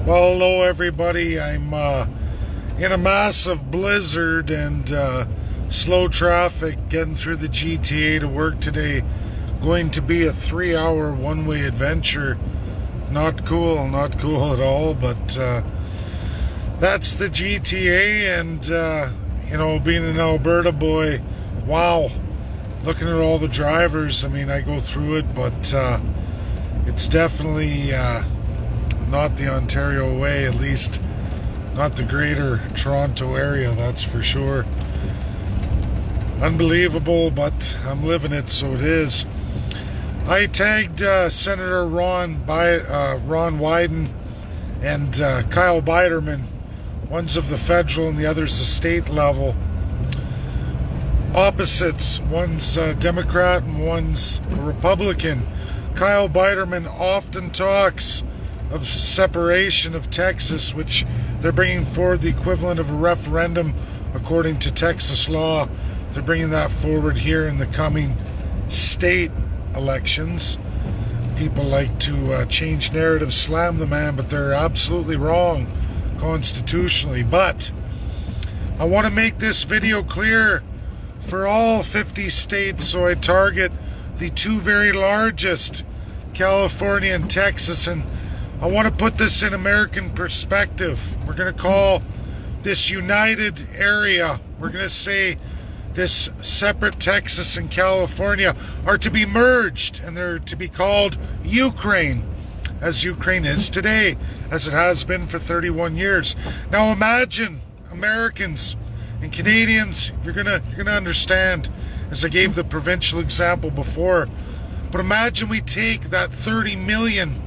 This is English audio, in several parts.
Well, hello everybody. I'm in a massive blizzard and slow traffic getting through the GTA to work today. Going to be a 3-hour one-way adventure. Not cool at all, but that's the GTA. And being an Alberta boy, wow, looking at all the drivers, I mean, I go through it, but it's definitely not the Ontario way, at least not the greater Toronto area, that's for sure. Unbelievable, but I'm living it, so it is. I tagged Senator Ron Wyden and Kyle Biderman. One's of the federal and the other's the state level. Opposites. One's a Democrat and one's a Republican. Kyle Biderman often talks of separation of Texas, which they're bringing forward the equivalent of a referendum according to Texas law. They're bringing that forward here in the coming state elections. People like to change narrative, slam the man, but they're absolutely wrong constitutionally. But I want to make this video clear for all 50 states, so I target the two very largest, California and Texas, and I want to put this in American perspective. We're going to call this united area, we're going to say this separate Texas and California are to be merged, and they're to be called Ukraine, as Ukraine is today, as it has been for 31 years. Now imagine, Americans and Canadians, you're gonna understand, as I gave the provincial example before, but imagine we take that 30 million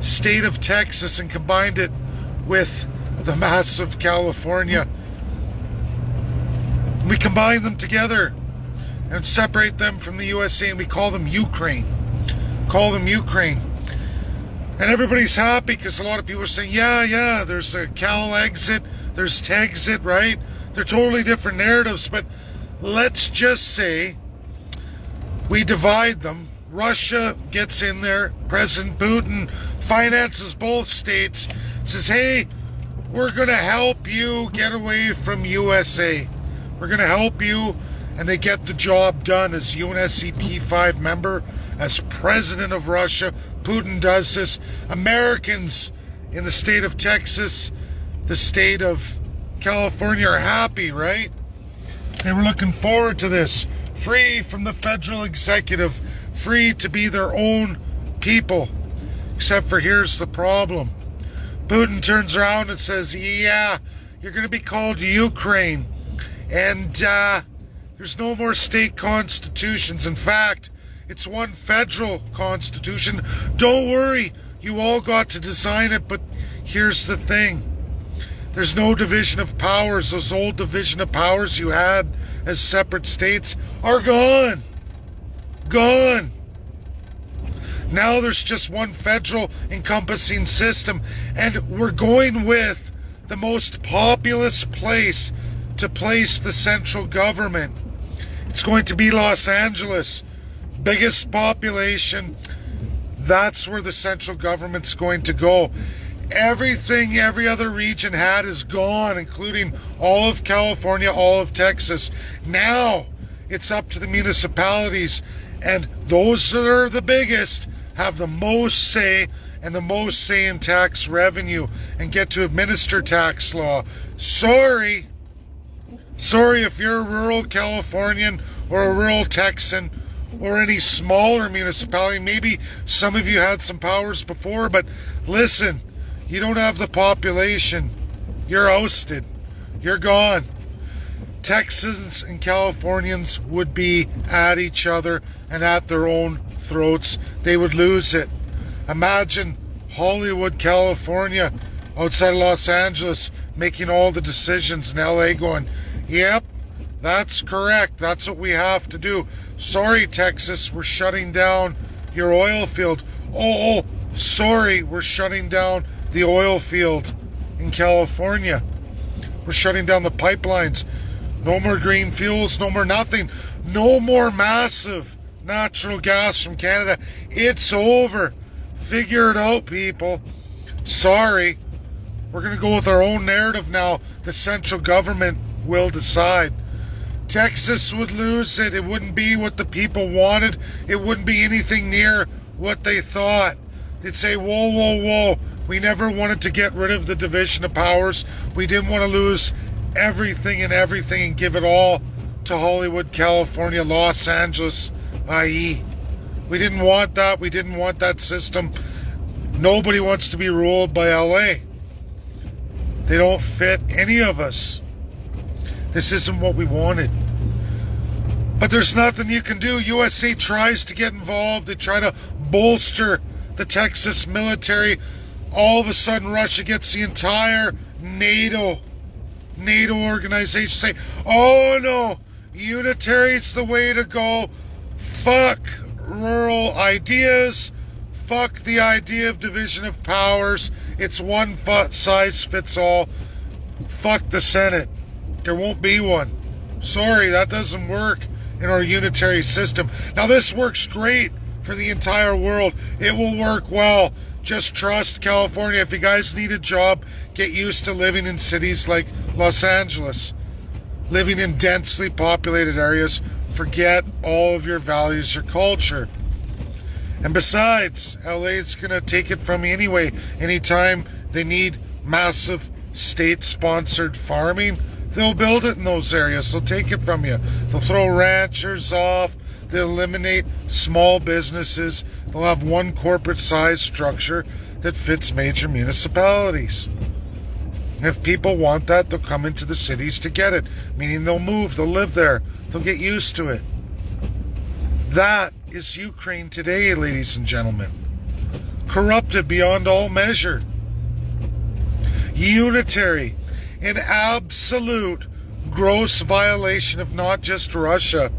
state of Texas and combined it with the massive California. We combine them together and separate them from the USA, and we call them Ukraine. Call them Ukraine. And everybody's happy because a lot of people are saying, yeah, there's a Cal exit, there's Texit, right? They're totally different narratives, but let's just say we divide them. Russia gets in there, President Putin finances both states, says, hey, we're going to help you get away from USA. We're going to help you, and they get the job done as UNSCP 5 member, as president of Russia. Putin does this. Americans in the state of Texas, the state of California are happy, right? They were looking forward to this. Free from the federal executive, free to be their own people. Except for here's the problem. Putin turns around and says, yeah, you're going to be called Ukraine. And there's no more state constitutions. In fact, it's one federal constitution. Don't worry, you all got to design it, but here's the thing. There's no division of powers. Those old division of powers you had as separate states are gone. Gone. Now there's just one federal encompassing system, and we're going with the most populous place to place the central government. It's going to be Los Angeles. Biggest population. That's where the central government's going to go. Everything every other region had is gone, including all of California, all of Texas. Now it's up to the municipalities, and those that are the biggest have the most say, and the most say in tax revenue, and get to administer tax law. Sorry if you're a rural Californian or a rural Texan or any smaller municipality. Maybe some of you had some powers before, but listen, you don't have the population. You're ousted. You're gone. Texans and Californians would be at each other and at their own throats. They would lose it. Imagine Hollywood, California, outside of Los Angeles, making all the decisions, in LA going, yep, that's correct. That's what we have to do. Sorry, Texas, we're shutting down your oil field. Oh, sorry, we're shutting down the oil field in California. We're shutting down the pipelines. No more green fuels, no more nothing. No more massive natural gas from Canada. It's over. Figure it out, people. Sorry. We're going to go with our own narrative now. The central government will decide. Texas would lose it. It wouldn't be what the people wanted. It wouldn't be anything near what they thought. They'd say, whoa, whoa, whoa. We never wanted to get rid of the division of powers. We didn't want to lose everything and give it all to Hollywood, California, Los Angeles, i.e. We didn't want that. We didn't want that system. Nobody wants to be ruled by LA. They don't fit any of us. This isn't what we wanted. But there's nothing you can do. USA tries to get involved. They try to bolster the Texas military. All of a sudden, Russia gets the entire NATO organization say, oh no, unitary's the way to go. Fuck rural ideas. Fuck the idea of division of powers. It's one size fits all. Fuck the Senate. There won't be one. Sorry, that doesn't work in our unitary system. Now this works great for the entire world. It will work well. Just trust California. If you guys need a job, get used to living in cities like Los Angeles. Living in densely populated areas. Forget all of your values, your culture. And besides, LA's going to take it from you anyway. Anytime they need massive state-sponsored farming, they'll build it in those areas. They'll take it from you. They'll throw ranchers off. They'll eliminate small businesses. They'll have one corporate size structure that fits major municipalities. If people want that, they'll come into the cities to get it. Meaning they'll move, they'll live there, they'll get used to it. That is Ukraine today, ladies and gentlemen. Corrupted beyond all measure. Unitary. An absolute gross violation of not just Russia,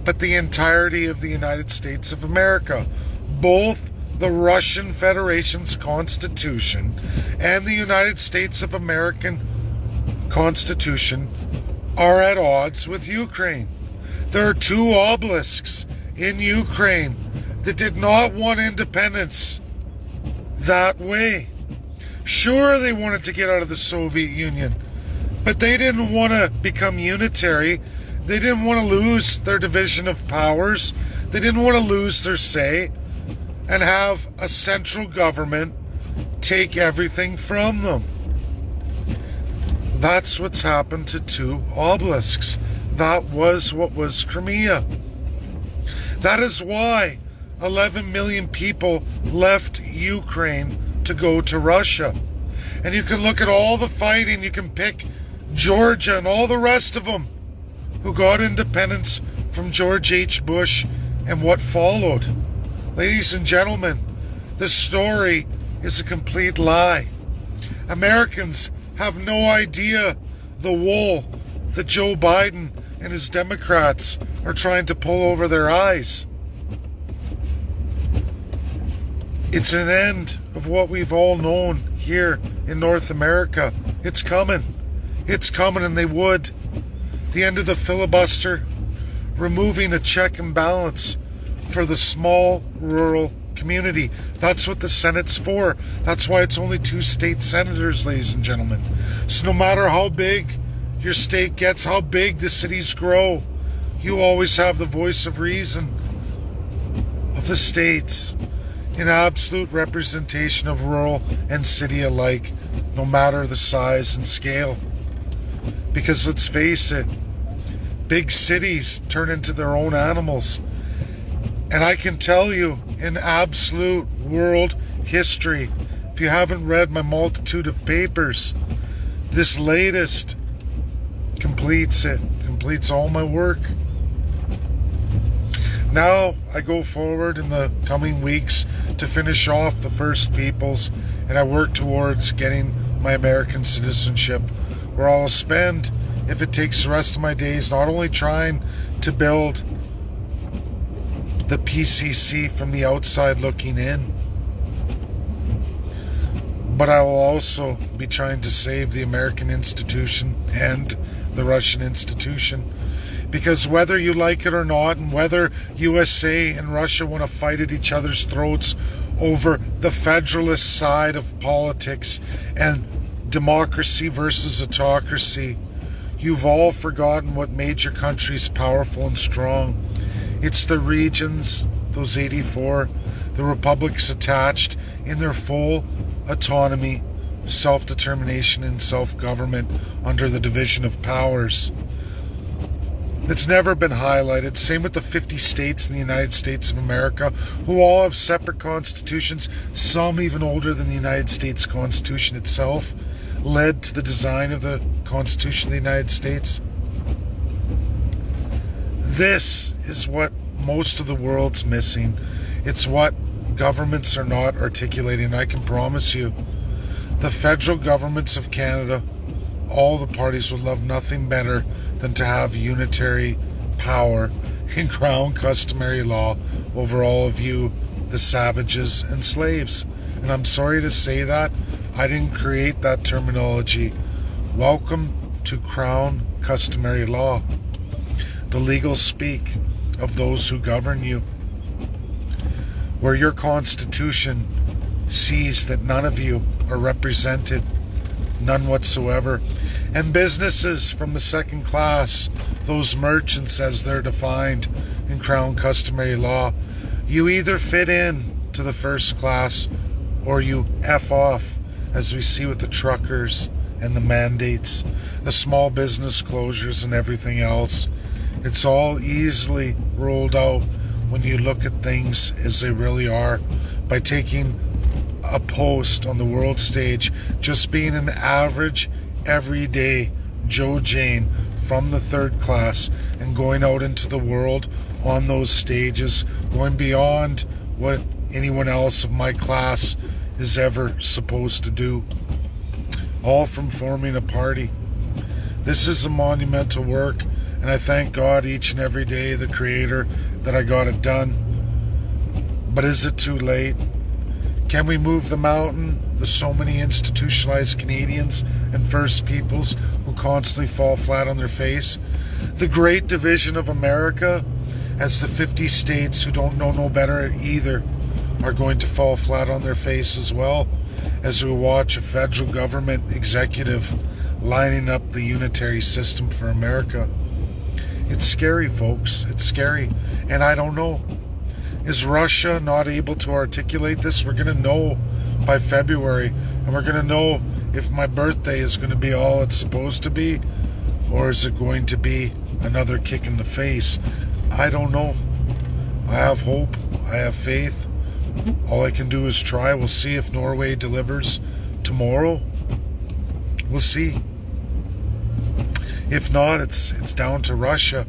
but the entirety of the United States of America. Both the Russian Federation's Constitution and the United States of American Constitution are at odds with Ukraine. There are two obelisks in Ukraine that did not want independence that way. Sure, they wanted to get out of the Soviet Union, but they didn't want to become unitary. They didn't want to lose their division of powers. They didn't want to lose their say and have a central government take everything from them. That's what's happened to two obelisks. That was what was Crimea. That is why 11 million people left Ukraine to go to Russia. And you can look at all the fighting, you can pick Georgia and all the rest of them who got independence from George H. Bush and what followed. Ladies and gentlemen, the story is a complete lie. Americans have no idea the wool that Joe Biden and his Democrats are trying to pull over their eyes. It's an end of what we've all known here in North America. It's coming. It's coming, and they would. The end of the filibuster, removing a check and balance for the small rural community. That's what the Senate's for. That's why it's only 2 state senators, ladies and gentlemen. So no matter how big your state gets, how big the cities grow, you always have the voice of reason of the states in absolute representation of rural and city alike, no matter the size and scale. Because let's face it, big cities turn into their own animals. And I can tell you, in absolute world history, if you haven't read my multitude of papers, this latest completes it, completes all my work. Now I go forward in the coming weeks to finish off the First Peoples, and I work towards getting my American citizenship, where I'll spend, if it takes the rest of my days, not only trying to build the PCC from the outside looking in, but I will also be trying to save the American institution and the Russian institution. Because whether you like it or not, and whether USA and Russia want to fight at each other's throats over the federalist side of politics and democracy versus autocracy. You've all forgotten what made your countries powerful and strong. It's the regions, those 84, the republics attached in their full autonomy, self-determination, and self-government under the division of powers. It's never been highlighted. Same with the 50 states in the United States of America, who all have separate constitutions, some even older than the United States Constitution itself, led to the design of the Constitution of the United States. This is what most of the world's missing. It's what governments are not articulating. I can promise you, the federal governments of Canada, all the parties would love nothing better than to have unitary power in crown customary law over all of you, the savages and slaves. And I'm sorry to say that. I didn't create that terminology. Welcome to crown customary law, the legal speak of those who govern you, where your constitution sees that none of you are represented, none whatsoever. And businesses from the second class, those merchants as they're defined in crown customary law, you either fit in to the first class or you F off, as we see with the truckers and the mandates, the small business closures and everything else. It's all easily rolled out when you look at things as they really are, by taking a post on the world stage, just being an average, everyday Joe Jane from the third class, and going out into the world on those stages, going beyond what anyone else of my class is ever supposed to do, all from forming a party. This is a monumental work, and I thank God each and every day, the Creator, that I got it done. But is it too late? Can we move the mountain? There's so many institutionalized Canadians and First Peoples who constantly fall flat on their face. The great division of America, as the 50 states who don't know no better either are going to fall flat on their face as well, as we watch a federal government executive lining up the unitary system for America. It's scary, folks. It's scary. And I don't know. Is Russia not able to articulate this? We're going to know by February. And we're going to know if my birthday is going to be all it's supposed to be, or is it going to be another kick in the face? I don't know. I have hope. I have faith. All I can do is try. We'll see if Norway delivers tomorrow. We'll see. If not, it's down to Russia.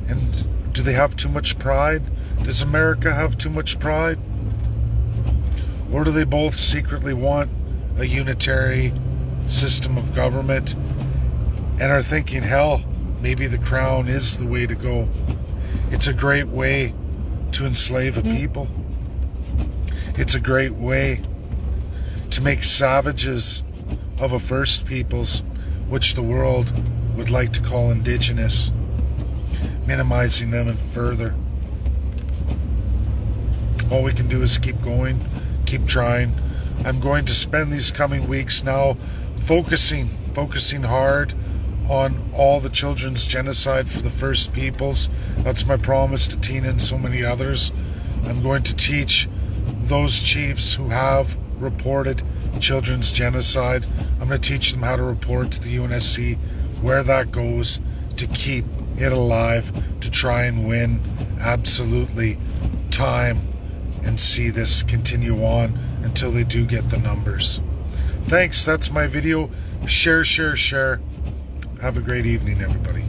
And do they have too much pride? Does America have too much pride? Or do they both secretly want a unitary system of government and are thinking, hell, maybe the crown is the way to go? It's a great way to enslave a people. It's a great way to make savages of a First Peoples, which the world would like to call indigenous, minimizing them and further. All we can do is keep going, keep trying. I'm going to spend these coming weeks now focusing hard on all the children's genocide for the First Peoples. That's my promise to Tina and so many others. I'm going to teach those chiefs who have reported children's genocide. I'm going to teach them how to report to the UNSC where that goes, to keep it alive, to try and win absolutely time and see this continue on until they do get the numbers. Thanks, that's my video. Share. Have a great evening, everybody.